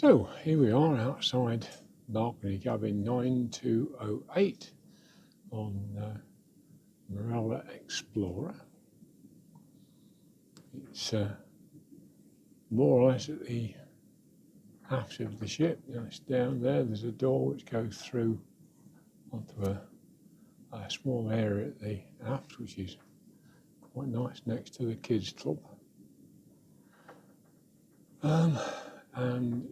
So here we are outside balcony cabin 9208 on Marella Explorer. It's more or less at the aft of the ship. It's down there. There's a door which goes through onto a small area at the aft, which is quite nice, next to the kids' club. And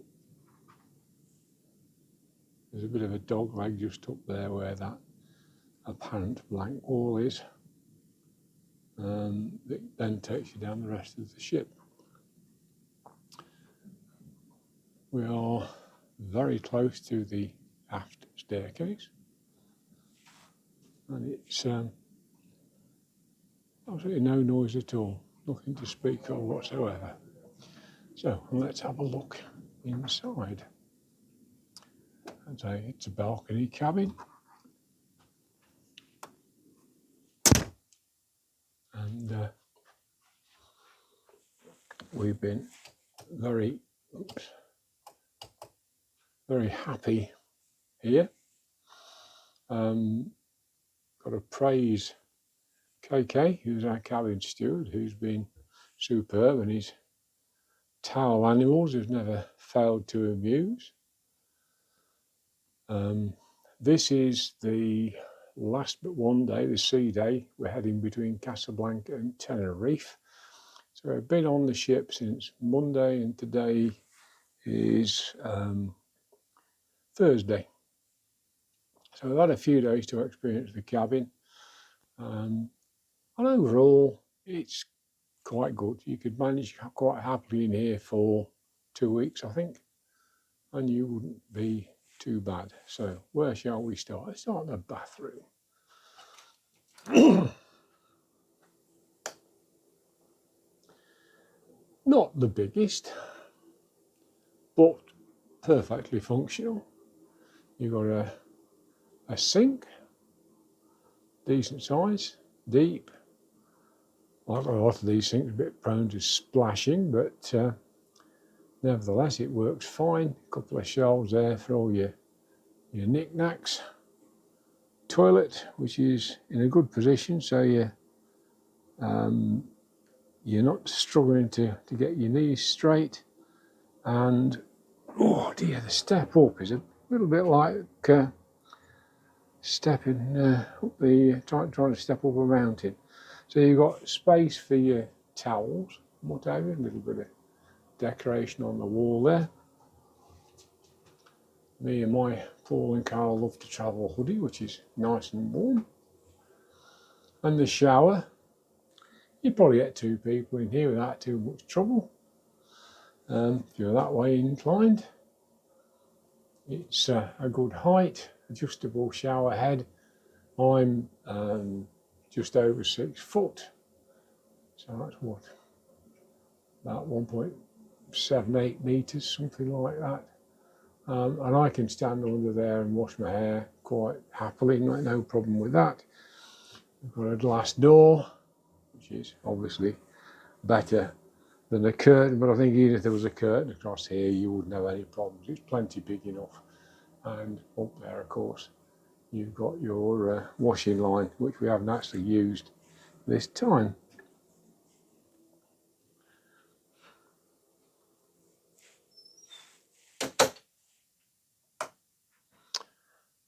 there's a bit of a dog leg just up there where that apparent blank wall is. That then takes you down the rest of the ship. We are very close to the aft staircase, and it's absolutely no noise at all, nothing to speak of whatsoever. So let's have a look inside. It's a balcony cabin, and we've been very happy here. Got to praise KK, who's our cabin steward, who's been superb, and his towel animals have never failed to amuse. This is the last but one day, the sea day. We're heading between Casablanca and Tenerife. So I've been on the ship since Monday, and today is Thursday. So we've had a few days to experience the cabin. And overall, it's quite good. You could manage quite happily in here for 2 weeks, I think, and you wouldn't be too bad. So where shall we start? Let's start in the bathroom. Not the biggest, but perfectly functional. You've got a sink, decent size, deep. Like a lot of these sinks, a bit prone to splashing, but nevertheless it works fine. A couple of shelves there for all your knickknacks. Toilet, which is in a good position, so you're not struggling to get your knees straight. And oh dear, the step up is a little bit like stepping up trying to step up a mountain. So you've got space for your towels, whatever, a little bit of decoration on the wall there. Me and my Paul and Carl love to travel hoodie, which is nice and warm. And the shower, you probably get 2 people in here without too much trouble. If you're that way inclined, it's a good height, adjustable shower head. I'm just over 6 foot, so that's what, about 1.78 meters, something like that. And I can stand under there and wash my hair quite happily, no problem with that. We've got a glass door, which is obviously better than a curtain, but I think even if there was a curtain across here, you wouldn't have any problems. It's plenty big enough. And up there, of course, you've got your washing line, which we haven't actually used this time.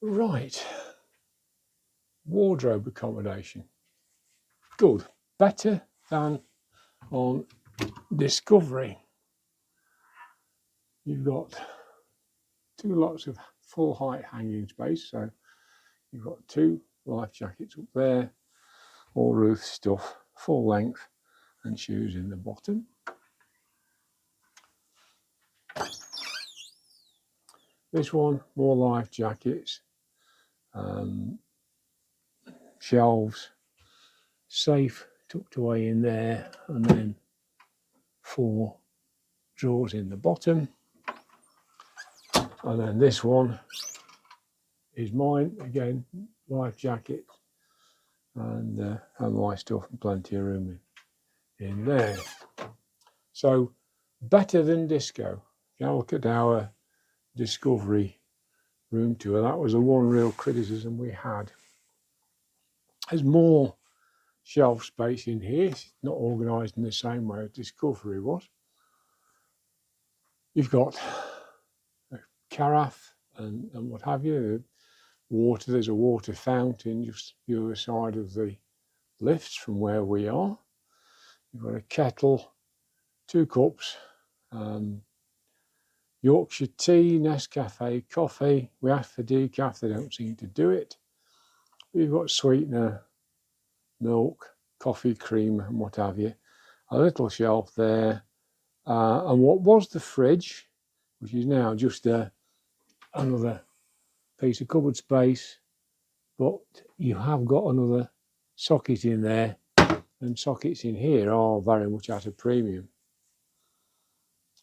Right, wardrobe accommodation. Good, better than on Discovery. You've got 2 lots of full height hanging space, so you've got 2 life jackets up there, all Ruth stuff, full length, and shoes in the bottom. This one, more life jackets, shelves, safe tucked away in there, and then 4 drawers in the bottom. And then this one is mine, again, life jacket, and my stuff, and plenty of room in there. So better than Disco, have a look at our Discovery room tour. That was the one real criticism we had. There's more shelf space in here. It's not organised in the same way as Discovery was. You've got a carafe and what have you. Water, there's a water fountain just the other side of the lifts from where we are. You've got a kettle, 2 cups, Yorkshire tea, Nescafe coffee. We asked for decaf, they don't seem to do it. We've got sweetener, milk, coffee, cream and what have you. A little shelf there. And what was the fridge, which is now just another piece of cupboard space, but you have got another socket in there, and sockets in here are very much at a premium,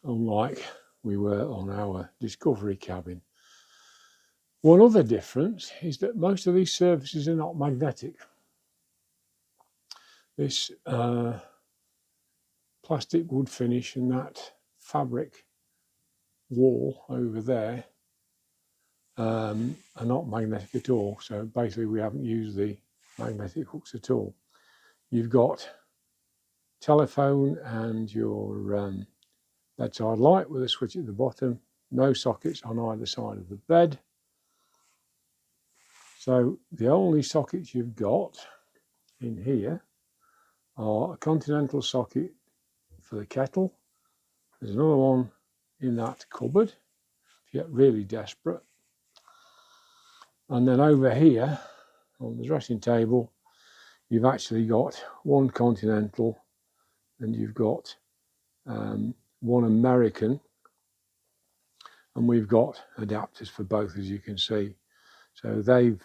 unlike we were on our Discovery cabin. One other difference is that most of these surfaces are not magnetic. This plastic wood finish and that fabric wall over there are not magnetic at all. So basically we haven't used the magnetic hooks at all. You've got telephone and your bedside light with a switch at the bottom. No sockets on either side of the bed. So the only sockets you've got in here are a continental socket for the kettle. There's another one in that cupboard if you get really desperate. And then over here on the dressing table, you've actually got one continental and you've got one American, and we've got adapters for both, as you can see. So they've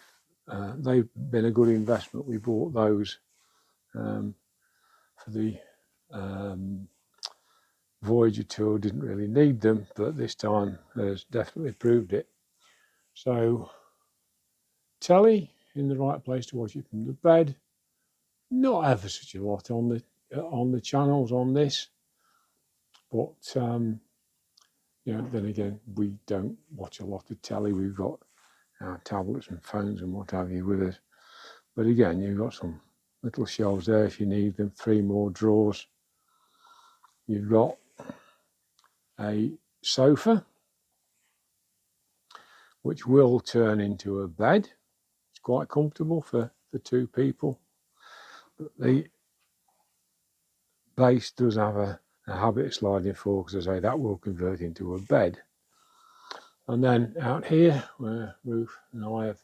been a good investment. We bought those for the Voyager tour. Didn't really need them, but this time has definitely proved it. So telly in the right place to watch it from the bed. Not ever such a lot on the channels on this, but you know, then again, we don't watch a lot of telly. We've got our tablets and phones and what have you with us. But again, you've got some little shelves there if you need them. 3 more drawers. You've got a sofa, which will turn into a bed. It's quite comfortable for 2 people. But the base does have a habit of sliding forward, because as I say, that will convert into a bed. And then out here, where Ruth and I have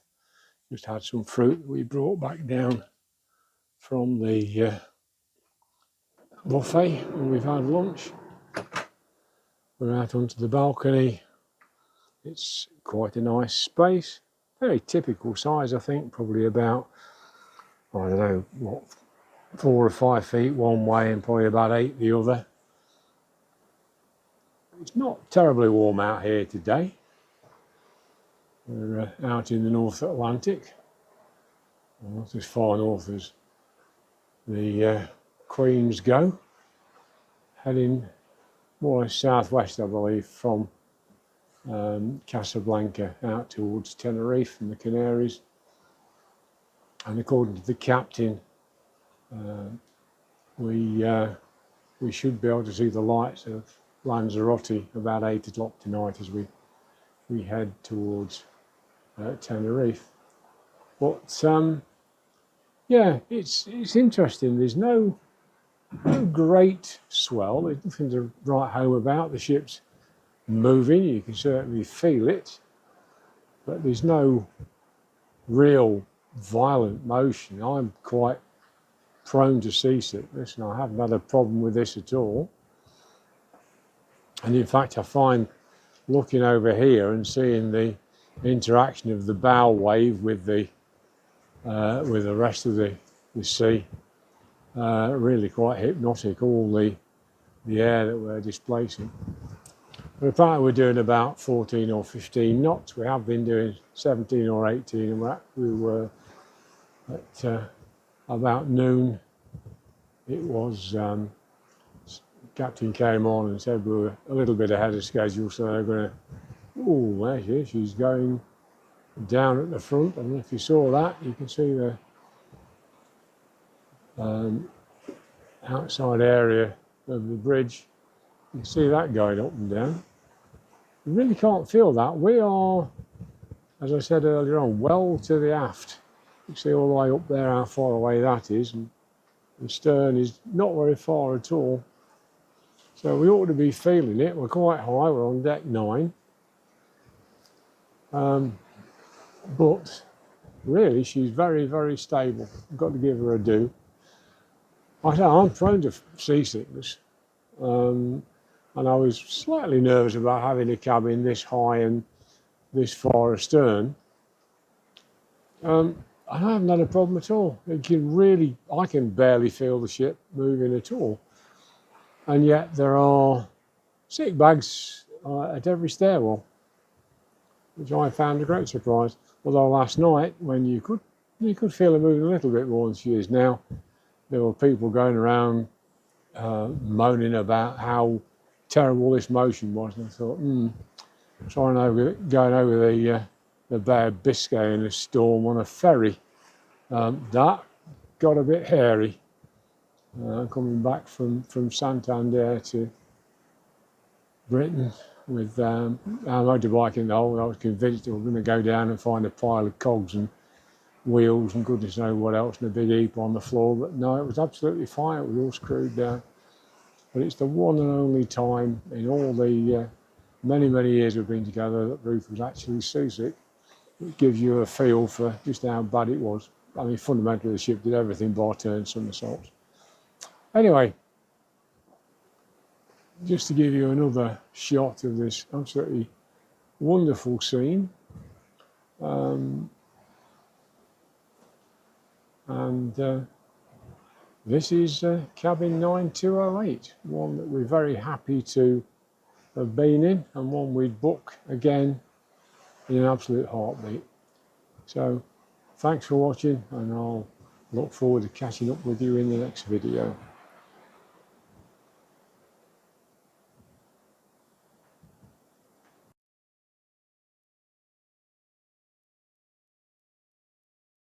just had some fruit that we brought back down from the buffet when we've had lunch. We're out onto the balcony. It's quite a nice space. Very typical size, I think, probably about, I don't know, what, 4 or 5 feet one way and probably about 8 the other. It's not terribly warm out here today. We're out in the North Atlantic, not as far north as the Queens go, heading more or less southwest, I believe, from Casablanca out towards Tenerife and the Canaries. And according to the captain, we should be able to see the lights of Lanzarote about 8 o'clock tonight as we head towards Tenerife. But yeah, it's interesting. There's no great swell. There's nothing to write home about. The ship's moving. You can certainly feel it, but there's no real violent motion. I'm quite prone to seasickness, and I haven't had a problem with this at all. And in fact, I find looking over here and seeing the interaction of the bow wave with the rest of the sea really quite hypnotic. All the air that we're displacing. But apparently we're doing about 14 or 15 knots. We have been doing 17 or 18, and we were at about noon. It was captain came on and said we were a little bit ahead of schedule, so they're going to, oh, there she is, she's going down at the front, and if you saw that, you can see the outside area of the bridge. You can see that going up and down. You really can't feel that. We are, as I said earlier on, well to the aft. You can see all the way up there how far away that is, and the stern is not very far at all. So we ought to be feeling it. We're quite high, we're on deck 9. But really, she's very, very stable. I've got to give her a do. I'm prone to seasickness, and I was slightly nervous about having a cabin this high and this far astern. I haven't had a problem at all. I can barely feel the ship moving at all. And yet there are sick bags at every stairwell, which I found a great surprise. Although last night, when you could feel her moving a little bit more than she is now, there were people going around moaning about how terrible this motion was, and I thought, going over the Bay of Biscay in a storm on a ferry, that got a bit hairy. Coming back from Santander to Britain with our motorbike in the hole, I was convinced we were going to go down and find a pile of cogs and wheels and goodness knows what else and a big heap on the floor, but no, it was absolutely fine. It was all screwed down. But it's the one and only time in all the many years we've been together that Ruth was actually seasick. It gives you a feel for just how bad it was. I mean, fundamentally the ship did everything bar turn somersaults. Anyway, just to give you another shot of this absolutely wonderful scene. This is cabin 9208, one that we're very happy to have been in, and one we'd book again in an absolute heartbeat. So thanks for watching, and I'll look forward to catching up with you in the next video.